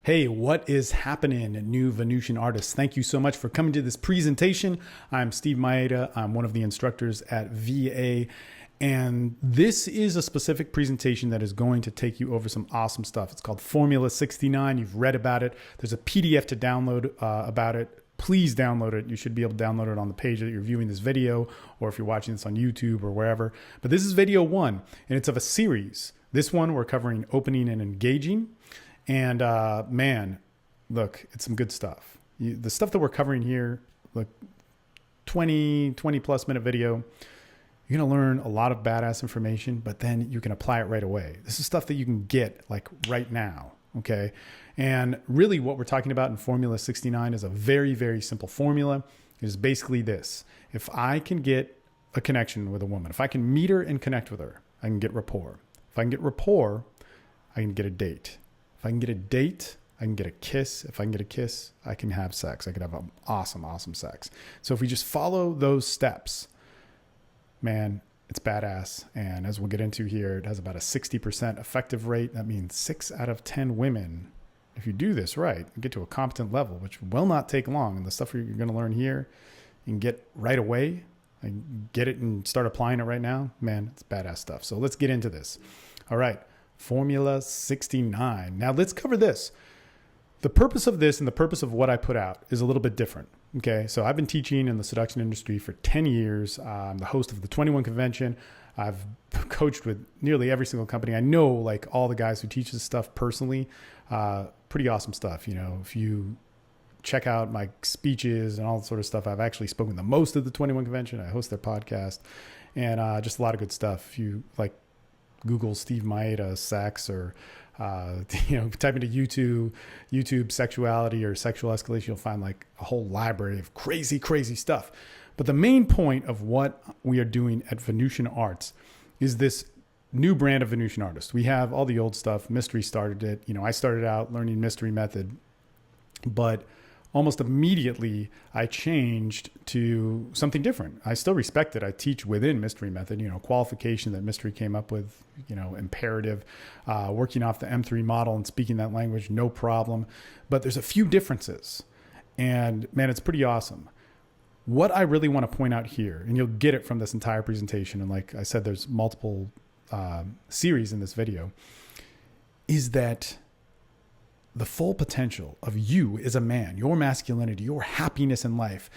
Hey, what is happening, new Venusian artists? Thank you so much for coming to this presentation. I'm Steve Mayeda. I'm one of the instructors at VA, and this is a specific presentation that is going to take you over some awesome stuff. It's called Formula 69. You've read about it. There's a PDF to download about it. Please download it. You should be able to download it on the page that you're viewing this video, or if you're watching this on YouTube or wherever. But this is video one, and it's of a series. This one, we're covering opening and engaging. And man, look, it's some good stuff. The stuff that we're covering here, look, 20 plus minute video, you're going to learn a lot of badass information, but then you can apply it right away. This is stuff that you can get like right now. Okay. And really what we're talking about in Formula 69 is a very, very simple formula. It is basically this. If I can get a connection with a woman, if I can meet her and connect with her, I can get rapport. If I can get rapport, I can get a date. If I can get a date, I can get a kiss. If I can get a kiss, I can have sex. I can have awesome, awesome sex. So if we just follow those steps, man, it's badass. And as we'll get into here, it has about a 60% effective rate. That means 6 out of 10 women, if you do this right, get to a competent level, which will not take long. And the stuff you're going to learn here, you can get right away. Get it and start applying it right now. Man, it's badass stuff. So let's get into this. All right. Formula 69. Now let's cover this. The purpose of this and the purpose of what I put out is a little bit different. Okay. So I've been teaching in the seduction industry for 10 years. I'm the host of the 21 convention. I've coached with nearly every single company. I know like all the guys who teach this stuff personally, pretty awesome stuff. You know, if you check out my speeches and all that sort of stuff, I've actually spoken the most at the 21 convention. I host their podcast and just a lot of good stuff. If you like, Google Steve Mayeda sex or, type into YouTube sexuality or sexual escalation, you'll find like a whole library of crazy, crazy stuff. But the main point of what we are doing at Venusian Arts is this new brand of Venusian artists. We have all the old stuff. Mystery started it. I started out learning mystery method, but almost immediately I changed to something different. I still respect it. I teach within mystery method, qualification that mystery came up with, imperative, working off the M3 model and speaking that language, no problem. But there's a few differences and man, it's pretty awesome. What I really want to point out here, and you'll get it from this entire presentation. And like I said, there's multiple series in this video, is that the full potential of you as a man, your masculinity, your happiness in life,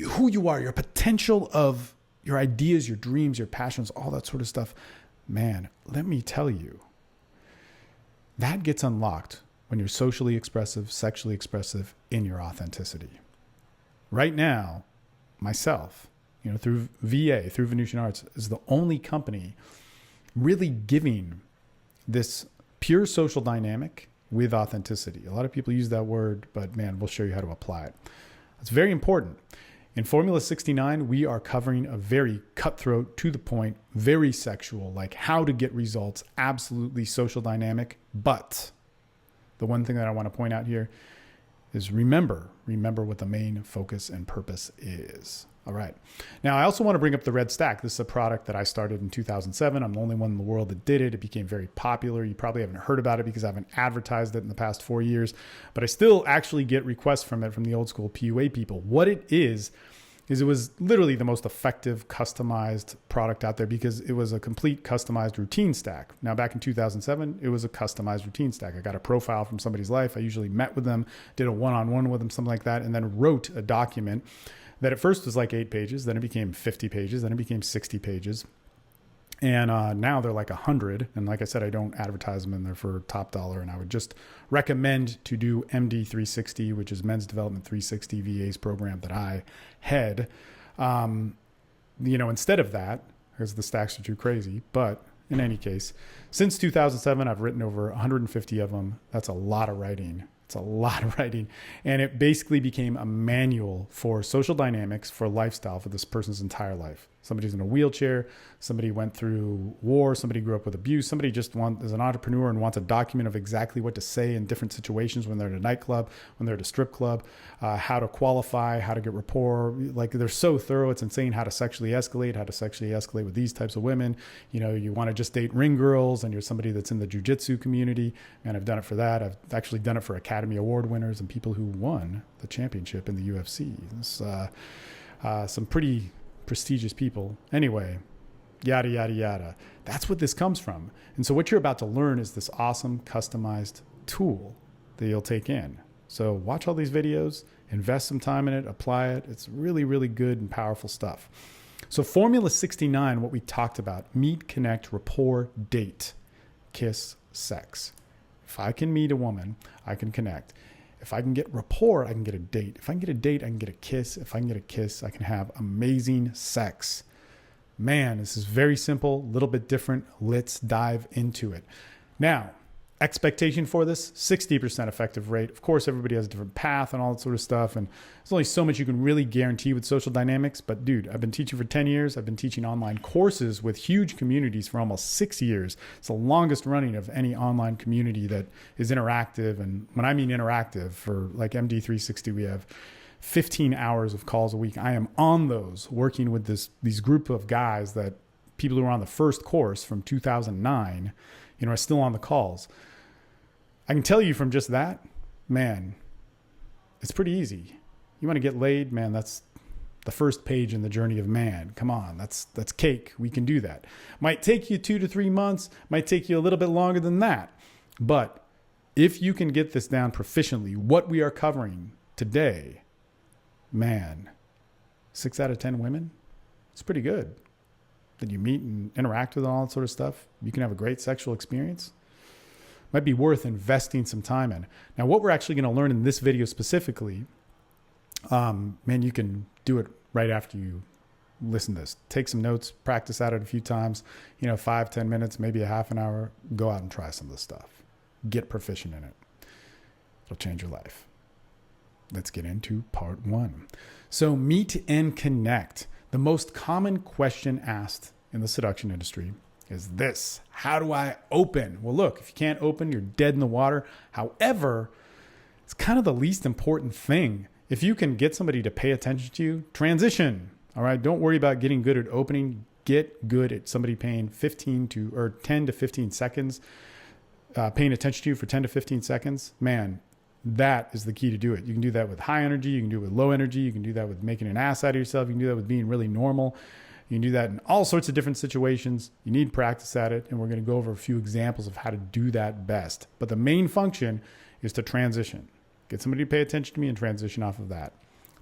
who you are, your potential of your ideas, your dreams, your passions, all that sort of stuff. Man, let me tell you, that gets unlocked when you're socially expressive, sexually expressive in your authenticity. Right now, myself, through VA, through Venusian Arts, is the only company really giving this pure social dynamic with authenticity. A lot of people use that word, but man, we'll show you how to apply it. It's very important. In Formula 69, we are covering a very cutthroat, to the point, very sexual, like how to get results, absolutely social dynamic. But the one thing that I want to point out here is remember what the main focus and purpose is. All right. Now, I also want to bring up the Red Stack. This is a product that I started in 2007. I'm the only one in the world that did it. It became very popular. You probably haven't heard about it because I haven't advertised it in the past 4 years, but I still actually get requests from it from the old school PUA people. What it is it was literally the most effective customized product out there because it was a complete customized routine stack. Now, back in 2007, it was a customized routine stack. I got a profile from somebody's life. I usually met with them, did a one-on-one with them, something like that, and then wrote a document that at first was like 8 pages, then it became 50 pages, then it became 60 pages. And now they're like 100. And like I said, I don't advertise them in there for top dollar. And I would just recommend to do MD 360, which is Men's Development 360 VA's program that I head. Instead of that, because the stacks are too crazy. But in any case, since 2007, I've written over 150 of them. That's a lot of writing. It's a lot of writing. And it basically became a manual for social dynamics, for lifestyle, for this person's entire life. Somebody's in a wheelchair, somebody went through war, somebody grew up with abuse, somebody just is an entrepreneur and wants a document of exactly what to say in different situations when they're at a nightclub, when they're at a strip club, how to qualify, how to get rapport. Like, they're so thorough, it's insane. How to sexually escalate with these types of women. You know, you want to just date ring girls and you're somebody that's in the jiu-jitsu community. And I've done it for that. I've actually done it for Academy Award winners and people who won the championship in the UFC. It's, some pretty prestigious people. Anyway, yada, yada, yada. That's what this comes from. And so what you're about to learn is this awesome customized tool that you'll take in. So watch all these videos, invest some time in it, apply it. It's really, really good and powerful stuff. So Formula 69, what we talked about: meet, connect, rapport, date, kiss, sex. If I can meet a woman, I can connect. If I can get rapport, I can get a date. If I can get a date, I can get a kiss. If I can get a kiss, I can have amazing sex. Man, this is very simple, a little bit different. Let's dive into it. Now, expectation for this, 60% effective rate. Of course, everybody has a different path and all that sort of stuff. And there's only so much you can really guarantee with social dynamics. But dude, I've been teaching for 10 years. I've been teaching online courses with huge communities for almost 6 years. It's the longest running of any online community that is interactive. And when I mean interactive, for like MD360, we have 15 hours of calls a week. I am on those, working with these group of guys, that people who are on the first course from 2009, you know, are still on the calls. I can tell you from just that, man, it's pretty easy. You want to get laid, man, that's the first page in the journey of man. Come on, that's cake. We can do that. Might take you 2 to 3 months, might take you a little bit longer than that. But if you can get this down proficiently, what we are covering today, man, 6 out of 10 women, it's pretty good. That you meet and interact with and all that sort of stuff. You can have a great sexual experience. Might be worth investing some time in. Now, what we're actually going to learn in this video specifically, man, you can do it right after you listen to this. Take some notes, practice at it a few times, 5-10 minutes, maybe a half an hour. Go out and try some of this stuff. Get proficient in it. It'll change your life. Let's get into part 1. So meet and connect. The most common question asked in the seduction industry is this: how do I open? Well, look, if you can't open, you're dead in the water. However, it's kind of the least important thing. If you can get somebody to pay attention to you, transition. All right. Don't worry about getting good at opening. Get good at somebody paying 10 to 15 seconds, paying attention to you for 10 to 15 seconds. Man, that is the key to do it. You can do that with high energy. You can do it with low energy. You can do that with making an ass out of yourself. You can do that with being really normal. You can do that in all sorts of different situations. You need practice at it. And we're going to go over a few examples of how to do that best. But the main function is to transition. Get somebody to pay attention to me and transition off of that.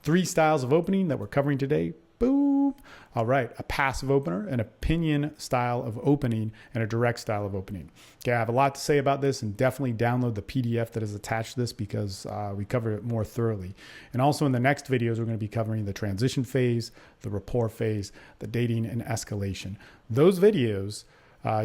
3 styles of opening that we're covering today. Boom. All right. A passive opener, an opinion style of opening, and a direct style of opening. Okay. I have a lot to say about this, and definitely download the PDF that is attached to this, because we cover it more thoroughly. And also in the next videos, we're going to be covering the transition phase, the rapport phase, the dating and escalation. Those videos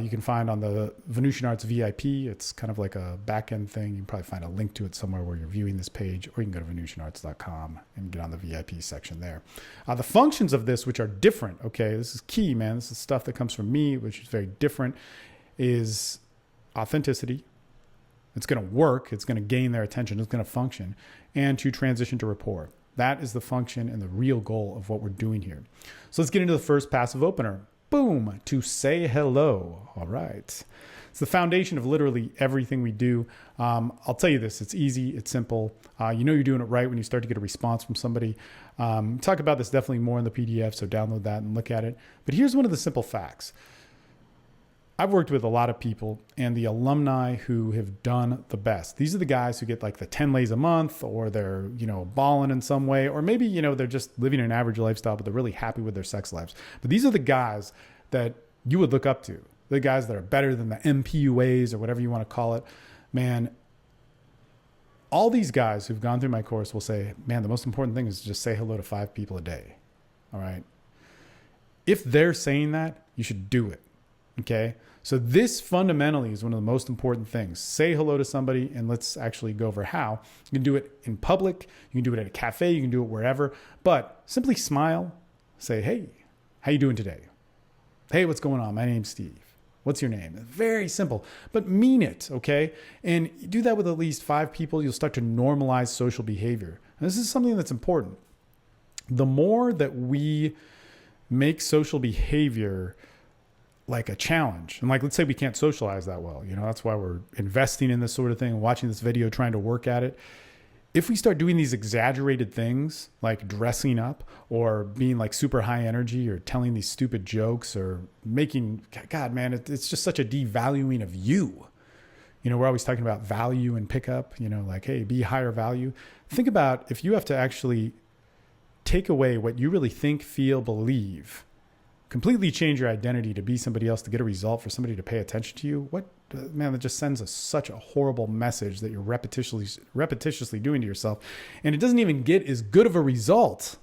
you can find on the Venusian Arts VIP. It's kind of like a back-end thing. You can probably find a link to it somewhere where you're viewing this page, or you can go to venusianarts.com and get on the VIP section there. The functions of this, which are different, okay, this is key, man. This is stuff that comes from me, which is very different, is authenticity. It's going to work. It's going to gain their attention. It's going to function. And to transition to rapport. That is the function and the real goal of what we're doing here. So let's get into the first passive opener. Boom, to say hello. All right. It's the foundation of literally everything we do. I'll tell you this, it's easy, it's simple. You're doing it right when you start to get a response from somebody. Talk about this definitely more in the PDF, so download that and look at it. But here's one of the simple facts. I've worked with a lot of people, and the alumni who have done the best, these are the guys who get like the 10 lays a month, or they're, balling in some way, or maybe, they're just living an average lifestyle, but they're really happy with their sex lives. But these are the guys that you would look up to, the guys that are better than the MPUAs or whatever you want to call it. Man, all these guys who've gone through my course will say, man, the most important thing is to just say hello to 5 people a day. All right. If they're saying that, you should do it. Okay. So this fundamentally is one of the most important things. Say hello to somebody, and let's actually go over how. You can do it in public. You can do it at a cafe. You can do it wherever. But simply smile. Say, hey, How you doing today? Hey, what's going on? My name's Steve. What's your name? Very simple, but mean it, okay? And you do that with at least 5 people, you'll start to normalize social behavior. And this is something that's important. The more that we make social behavior like a challenge, and like, let's say we can't socialize that well, that's why we're investing in this sort of thing, watching this video, trying to work at it. If we start doing these exaggerated things like dressing up or being like super high energy or telling these stupid jokes or making, God, man, it's just such a devaluing of you. We're always talking about value and pickup, like, hey, be higher value. Think about if you have to actually take away what you really think, feel, believe, completely change your identity to be somebody else, to get a result, for somebody to pay attention to you. That just sends such a horrible message that you're repetitiously doing to yourself. And it doesn't even get as good of a result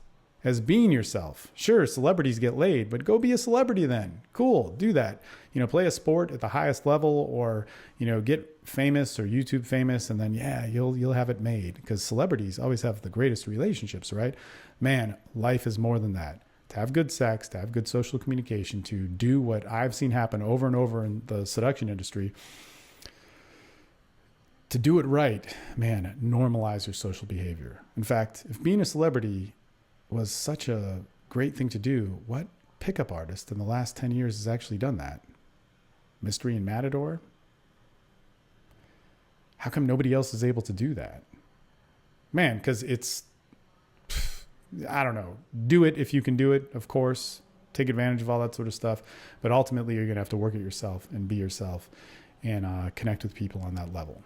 as being yourself. Sure, celebrities get laid, but go be a celebrity then. Cool, do that. Play a sport at the highest level, or, get famous or YouTube famous, and then, you'll have it made, because celebrities always have the greatest relationships, right? Man, life is more than that. To have good sex, to have good social communication, to do what I've seen happen over and over in the seduction industry, to do it right, man, normalize your social behavior. In fact, if being a celebrity was such a great thing to do, what pickup artist in the last 10 years has actually done that? Mystery and Matador? How come nobody else is able to do that? Man, because I don't know. Do it if you can do it, of course. Take advantage of all that sort of stuff. But ultimately, you're going to have to work at yourself and be yourself and connect with people on that level.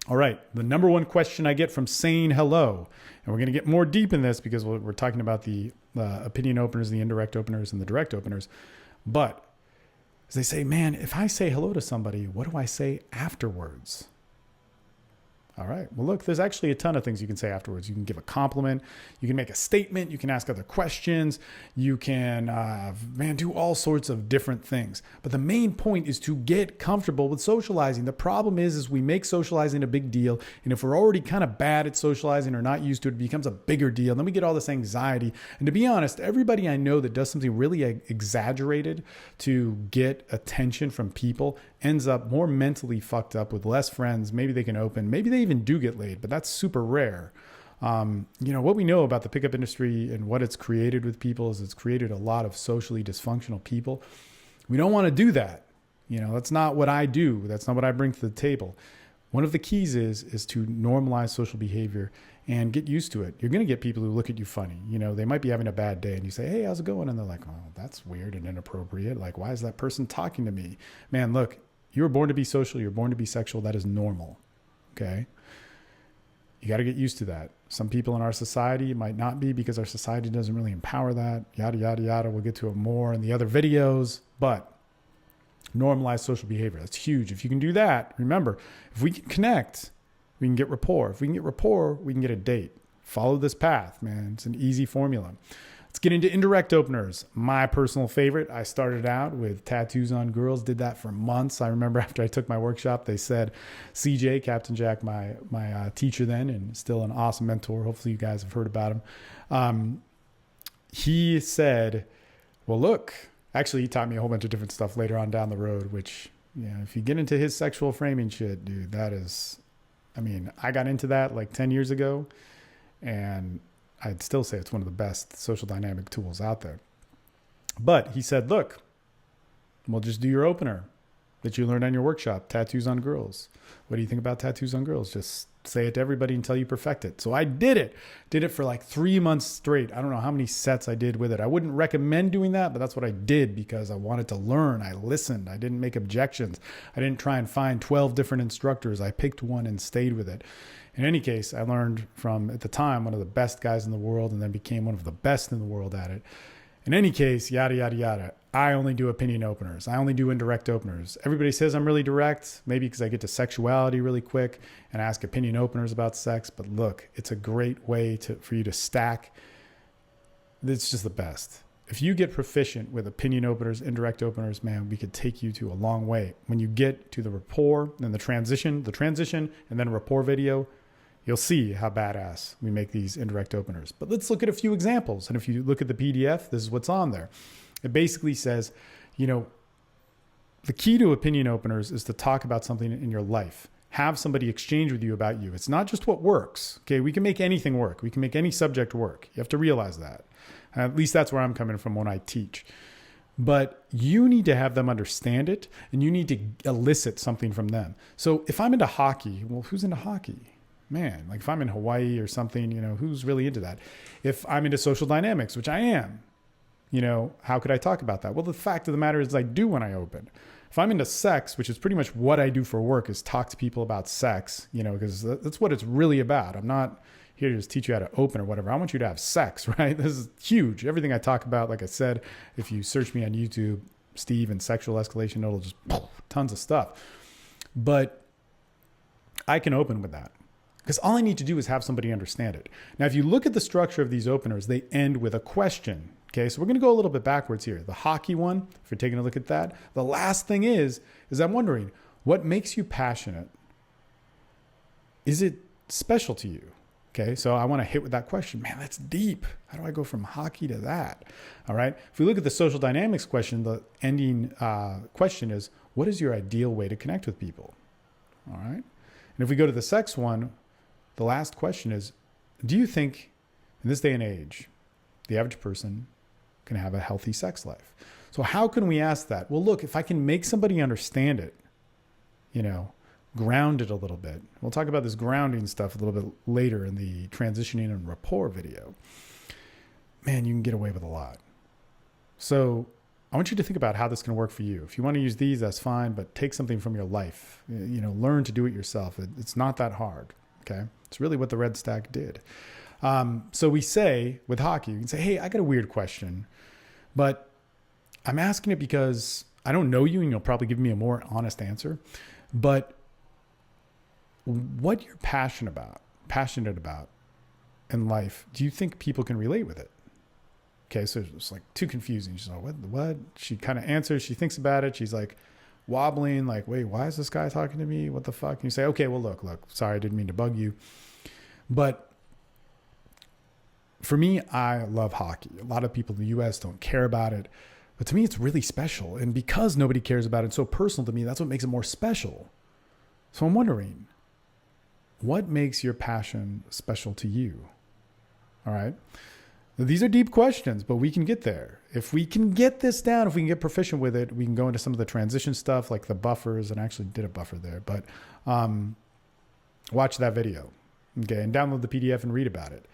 All right. The number one question I get from saying hello, and we're going to get more deep in this because we're talking about the opinion openers, the indirect openers, and the direct openers. But as they say, man, if I say hello to somebody, what do I say afterwards? All right. Well, look, there's actually a ton of things you can say afterwards. You can give a compliment. You can make a statement. You can ask other questions. You can, do all sorts of different things. But the main point is to get comfortable with socializing. The problem is we make socializing a big deal. And if we're already kind of bad at socializing or not used to it, it becomes a bigger deal. Then we get all this anxiety. And to be honest, everybody I know that does something really exaggerated to get attention from people ends up more mentally fucked up with less friends. Maybe they can open, maybe they even do get laid, but that's super rare. What we know about the pickup industry and what it's created with people is it's created a lot of socially dysfunctional people. We don't want to do that. That's not what I do. That's not what I bring to the table. One of the keys is to normalize social behavior and get used to it. You're going to get people who look at you funny. They might be having a bad day and you say, hey, how's it going? And they're like, oh, that's weird and inappropriate. Like, why is that person talking to me? Man, look, you were born to be social. You're born to be sexual. That is normal. Okay. You got to get used to that. Some people in our society might not be, because our society doesn't really empower that. Yada, yada, yada. We'll get to it more in the other videos, but normalize social behavior. That's huge. If you can do that, remember, if we can connect, we can get rapport. If we can get rapport, we can get a date. Follow this path, man. It's an easy formula. Let's get into indirect openers. My personal favorite. I started out with tattoos on girls, did that for months. I remember after I took my workshop, they said, CJ, Captain Jack, my teacher then, and still an awesome mentor. Hopefully you guys have heard about him. He said, well, look, actually he taught me a whole bunch of different stuff later on down the road, which, if you get into his sexual framing shit, dude, I got into that like 10 years ago, and I'd still say it's one of the best social dynamic tools out there. But he said, look, we'll just do your opener that you learned on your workshop, tattoos on girls. What do you think about tattoos on girls? Just say it to everybody until you perfect it. So I did it for like 3 months straight. I don't know how many sets I did with it. I wouldn't recommend doing that, but that's what I did because I wanted to learn. I listened. I didn't make objections. I didn't try and find 12 different instructors. I picked one and stayed with it. In any case, I learned from, at the time, one of the best guys in the world, and then became one of the best in the world at it. In any case, yada, yada, yada. I only do opinion openers. I only do indirect openers. Everybody says I'm really direct, maybe because I get to sexuality really quick and ask opinion openers about sex. But look, it's a great way for you to stack. It's just the best. If you get proficient with opinion openers, indirect openers, man, we could take you to a long way. When you get to the rapport, then the transition, and then rapport video, you'll see how badass we make these indirect openers. But let's look at a few examples. And if you look at the PDF, this is what's on there. It basically says, the key to opinion openers is to talk about something in your life. Have somebody exchange with you about you. It's not just what works. Okay, we can make anything work. We can make any subject work. You have to realize that. At least that's where I'm coming from when I teach. But you need to have them understand it, and you need to elicit something from them. So if I'm into hockey, well, who's into hockey? Man, like if I'm in Hawaii or something, who's really into that? If I'm into social dynamics, which I am, how could I talk about that? Well, the fact of the matter is I do when I open. If I'm into sex, which is pretty much what I do for work, is talk to people about sex, because that's what it's really about. I'm not here to just teach you how to open or whatever. I want you to have sex, right? This is huge. Everything I talk about, like I said, if you search me on YouTube, Steve and sexual escalation, it'll just tons of stuff. But I can open with that because all I need to do is have somebody understand it. Now, if you look at the structure of these openers, they end with a question. Okay, so we're going to go a little bit backwards here. The hockey one, if you're taking a look at that, the last thing is I'm wondering, what makes you passionate? Is it special to you? Okay, so I want to hit with that question. Man, that's deep. How do I go from hockey to that? All right. If we look at the social dynamics question, the ending question is, what is your ideal way to connect with people? All right. And if we go to the sex one, the last question is, do you think in this day and age, the average person can have a healthy sex life? So how can we ask that? Well, look, if I can make somebody understand it, ground it a little bit. We'll talk about this grounding stuff a little bit later in the transitioning and rapport video. Man, you can get away with a lot. So I want you to think about how this can work for you. If you want to use these, that's fine, but take something from your life. Learn to do it yourself. It's not that hard, okay? It's really what the Red Stack did. So we say, with hockey, you can say, hey, I got a weird question, but I'm asking it because I don't know you, and you'll probably give me a more honest answer. But what you're passionate about in life, do you think people can relate with it? Okay, so it's like too confusing. She's like, what? She kind of answers, she thinks about it. She's like wobbling, like, wait, why is this guy talking to me? What the fuck? And you say, okay, well, look, sorry, I didn't mean to bug you. But for me, I love hockey. A lot of people in the US don't care about it, but to me, it's really special. And because nobody cares about it, it's so personal to me, that's what makes it more special. So I'm wondering, what makes your passion special to you? All right. Now, these are deep questions, but we can get there. If we can get this down, if we can get proficient with it, we can go into some of the transition stuff like the buffers, and I actually did a buffer there, but watch that video, okay, and download the PDF and read about it.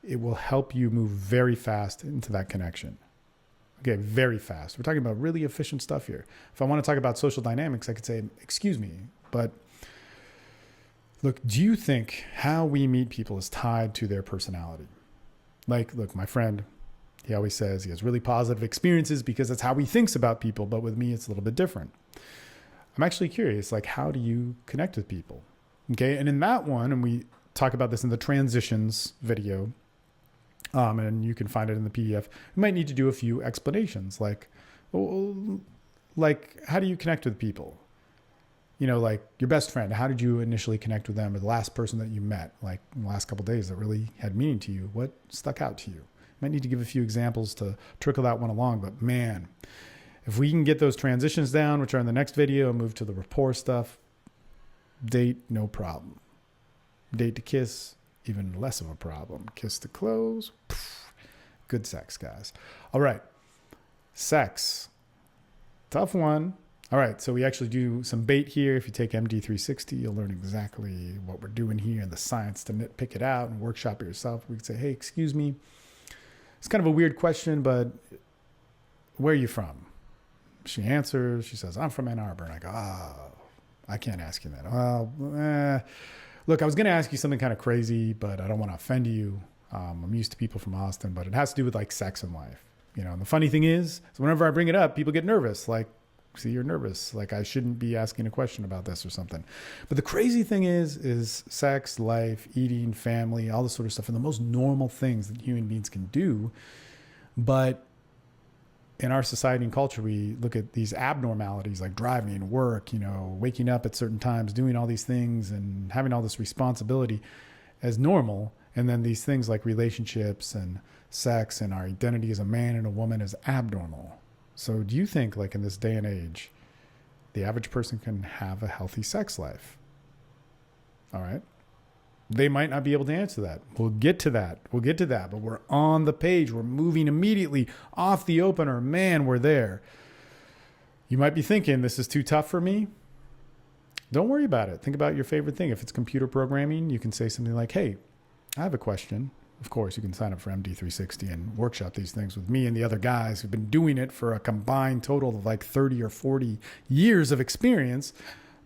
It will help you move very fast into that connection. Okay, very fast. We're talking about really efficient stuff here. If I want to talk about social dynamics, I could say, excuse me, but look, do you think how we meet people is tied to their personality? Like, look, my friend, he always says he has really positive experiences because that's how he thinks about people. But with me, it's a little bit different. I'm actually curious, like, how do you connect with people? Okay, and in that one, and we talk about this in the transitions video, and you can find it in the PDF, you might need to do a few explanations, like how do you connect with people? Like your best friend, how did you initially connect with them, or the last person that you met, like in the last couple of days that really had meaning to you? What stuck out to you? You might need to give a few examples to trickle that one along, but man, if we can get those transitions down, which are in the next video, and move to the rapport stuff, date, no problem. Date to kiss, even less of a problem. Kiss to close, good sex, guys. All right, sex, tough one. All right, so we actually do some bait here. If you take MD360, you'll learn exactly what we're doing here and the science to pick it out and workshop it yourself. We can say, hey, excuse me. It's kind of a weird question, but where are you from? She answers. She says, I'm from Ann Arbor. And I go, I can't ask you that. Well, look, I was going to ask you something kind of crazy, but I don't want to offend you. I'm used to people from Austin, but it has to do with like sex and life. And the funny thing is, whenever I bring it up, people get nervous. Like, see, you're nervous. Like I shouldn't be asking a question about this or something. But the crazy thing is sex, life, eating, family, all this sort of stuff, and the most normal things that human beings can do. But in our society and culture, we look at these abnormalities like driving, work, waking up at certain times, doing all these things and having all this responsibility as normal. And then these things like relationships and sex and our identity as a man and a woman is abnormal. So do you think, like, in this day and age, the average person can have a healthy sex life? All right. They might not be able to answer that. We'll get to that. But we're on the page. We're moving immediately off the opener. Man, we're there. You might be thinking, this is too tough for me. Don't worry about it. Think about your favorite thing. If it's computer programming, you can say something like, hey, I have a question. Of course, you can sign up for MD360 and workshop these things with me and the other guys who've been doing it for a combined total of like 30 or 40 years of experience.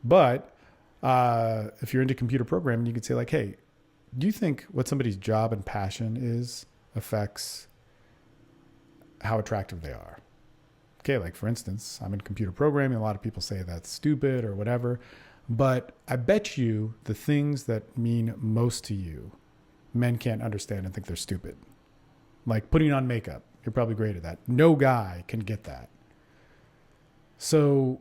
But if you're into computer programming, you could say like, hey, do you think what somebody's job and passion is affects how attractive they are? Okay, like for instance, I'm in computer programming. A lot of people say that's stupid or whatever. But I bet you the things that mean most to you, men can't understand and think they're stupid. Like putting on makeup. You're probably great at that. No guy can get that. So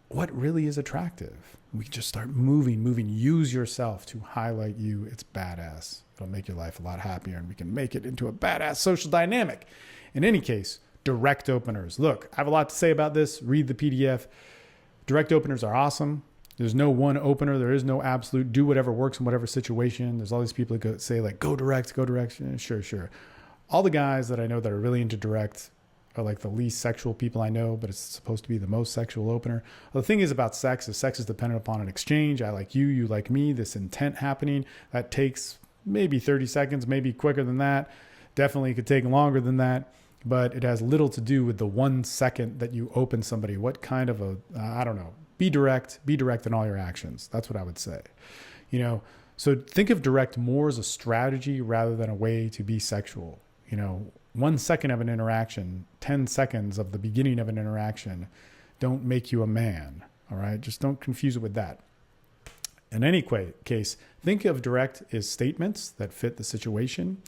what really is attractive? We just start moving. Use yourself to highlight you. It's badass. It'll make your life a lot happier, and we can make it into a badass social dynamic. In any case, direct openers. Look, I have a lot to say about this. Read the PDF. Direct openers are awesome. There's no one opener. There is no absolute. Do whatever works in whatever situation. There's all these people that say like, go direct. Sure. All the guys that I know that are really into direct are like the least sexual people I know, but it's supposed to be the most sexual opener. Well, the thing is about sex is dependent upon an exchange. I like you, you like me, this intent happening. That takes maybe 30 seconds, maybe quicker than that. Definitely could take longer than that. But it has little to do with the 1 second that you open somebody. What kind of I don't know. Be direct in all your actions. That's what I would say. So think of direct more as a strategy rather than a way to be sexual. 1 second of an interaction, 10 seconds of the beginning of an interaction don't make you a man. All right. Just don't confuse it with that. In any case, think of direct as statements that fit the situation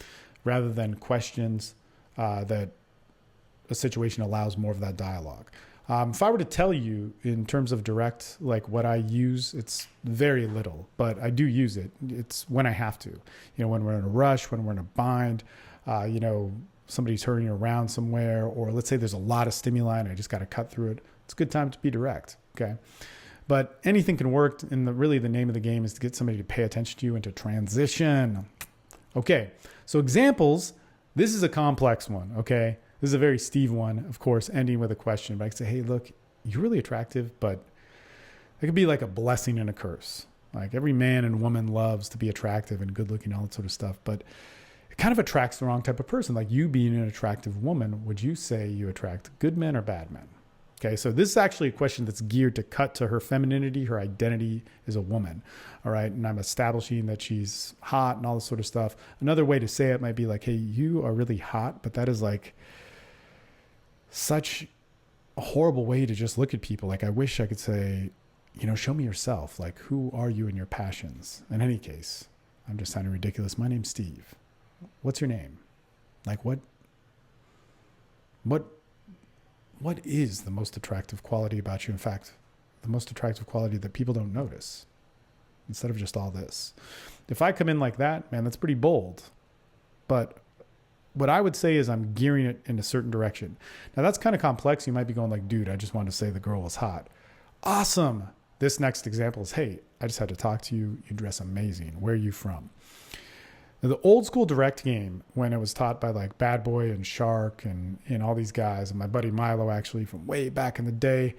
rather than questions that a situation allows more of that dialogue. If I were to tell you in terms of direct, like what I use, it's very little, but I do use it. It's when I have to, when we're in a rush, when we're in a bind, somebody's hurrying around somewhere, or let's say there's a lot of stimuli and I just got to cut through it. It's a good time to be direct. Okay. But anything can work. And really the name of the game is to get somebody to pay attention to you and to transition. Okay. So examples, this is a complex one. Okay. This is a very Steve one, of course, ending with a question. But I can say, hey, look, you're really attractive, but it could be like a blessing and a curse. Like every man and woman loves to be attractive and good looking, all that sort of stuff. But it kind of attracts the wrong type of person. Like you being an attractive woman, would you say you attract good men or bad men? Okay, so this is actually a question that's geared to cut to her femininity, her identity as a woman. All right, and I'm establishing that she's hot and all this sort of stuff. Another way to say it might be like, hey, you are really hot, but that is like such a horrible way to just look at people. Like I wish I could say, show me yourself. Like who are you and your passions? In any case, I'm just sounding ridiculous. My name's Steve. What's your name? Like what is the most attractive quality about you? In fact, the most attractive quality that people don't notice instead of just all this. If I come in like that, man, that's pretty bold. But what I would say is I'm gearing it in a certain direction. Now that's kind of complex. You might be going like, dude, I just wanted to say the girl was hot. Awesome. This next example is, hey, I just had to talk to you. You dress amazing. Where are you from? Now, the old school direct game, when it was taught by like Bad Boy and Shark and all these guys, and my buddy Milo actually from way back in the day,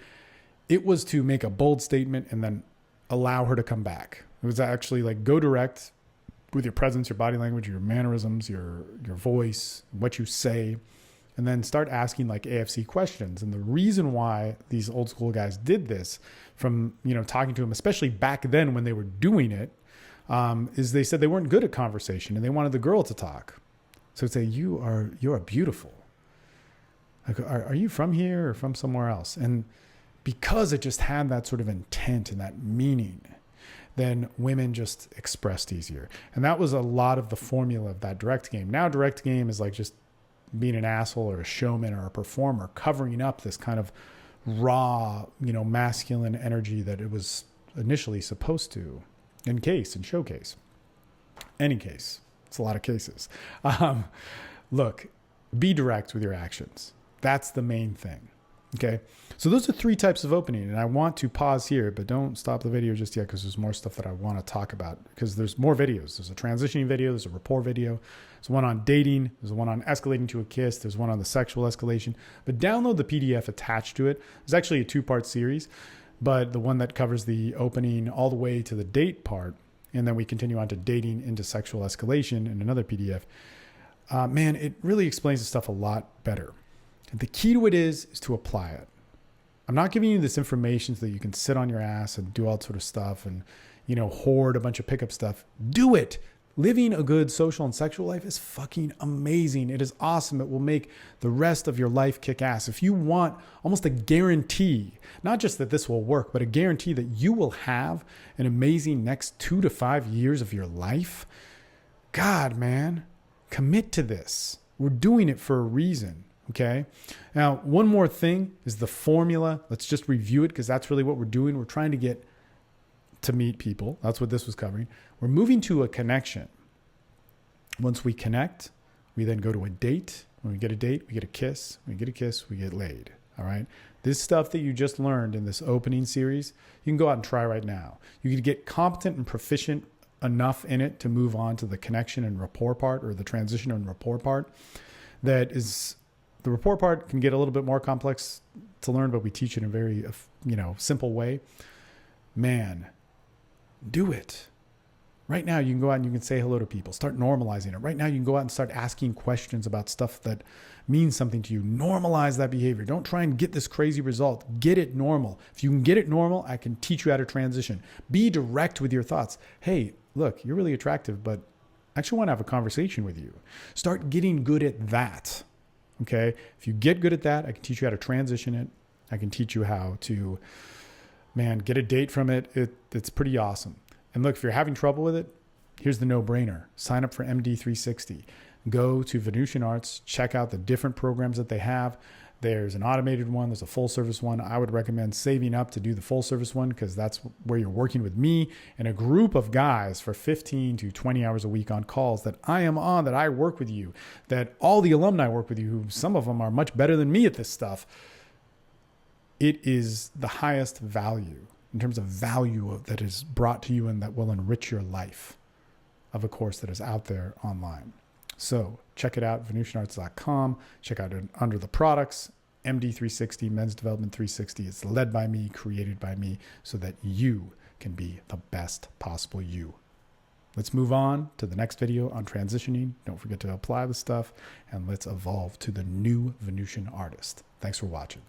it was to make a bold statement and then allow her to come back. It was actually like go direct with your presence, your body language, your mannerisms, your voice, what you say, and then start asking like AFC questions. And the reason why these old school guys did this from, talking to them, especially back then when they were doing it, is they said they weren't good at conversation and they wanted the girl to talk. So it'd say, you are beautiful. Like, are you from here or from somewhere else? And because it just had that sort of intent and that meaning, then women just expressed easier. And that was a lot of the formula of that direct game. Now direct game is like just being an asshole or a showman or a performer, covering up this kind of raw, masculine energy that it was initially supposed to encase and showcase. Any case. It's a lot of cases. Look, be direct with your actions. That's the main thing. Okay. So those are 3 types of opening. And I want to pause here, but don't stop the video just yet because there's more stuff that I want to talk about because there's more videos. There's a transitioning video. There's a rapport video. There's one on dating. There's one on escalating to a kiss. There's one on the sexual escalation. But download the PDF attached to it. It's actually a 2-part series, but the one that covers the opening all the way to the date part. And then we continue on to dating into sexual escalation in another PDF. Man, it really explains the stuff a lot better. And the key to it is to apply it. I'm not giving you this information so that you can sit on your ass and do all sort of stuff and, hoard a bunch of pickup stuff. Do it. Living a good social and sexual life is fucking amazing. It is awesome. It will make the rest of your life kick ass. If you want almost a guarantee, not just that this will work, but a guarantee that you will have an amazing next 2 to 5 years of your life, God, man, commit to this. We're doing it for a reason. Okay. Now, one more thing is the formula. Let's just review it because that's really what we're doing. We're trying to get to meet people. That's what this was covering. We're moving to a connection. Once we connect, we then go to a date. When we get a date, we get a kiss. When we get a kiss, we get laid. All right. This stuff that you just learned in this opening series, you can go out and try right now. You can get competent and proficient enough in it to move on to the connection and rapport part, or the transition and rapport part. That is, the rapport part can get a little bit more complex to learn, but we teach it in a very, simple way. Man, do it. Right now, you can go out and you can say hello to people. Start normalizing it. Right now, you can go out and start asking questions about stuff that means something to you. Normalize that behavior. Don't try and get this crazy result. Get it normal. If you can get it normal, I can teach you how to transition. Be direct with your thoughts. Hey, look, you're really attractive, but I actually want to have a conversation with you. Start getting good at that. Okay. If you get good at that, I can teach you how to transition it. I can teach you how to, get a date from it. It's pretty awesome. And look, if you're having trouble with it, here's the no-brainer. Sign up for MD360. Go to Venusian Arts. Check out the different programs that they have. There's an automated one. There's a full service one. I would recommend saving up to do the full service one because that's where you're working with me and a group of guys for 15 to 20 hours a week on calls that I am on, that I work with you, that all the alumni work with you, who some of them are much better than me at this stuff. It is the highest value in terms of value that is brought to you and that will enrich your life of a course that is out there online. So check it out, VenusianArts.com. Check out it under the products, MD360, Men's Development 360. It's led by me, created by me, so that you can be the best possible you. Let's move on to the next video on transitioning. Don't forget to apply the stuff, and let's evolve to the new Venusian artist. Thanks for watching.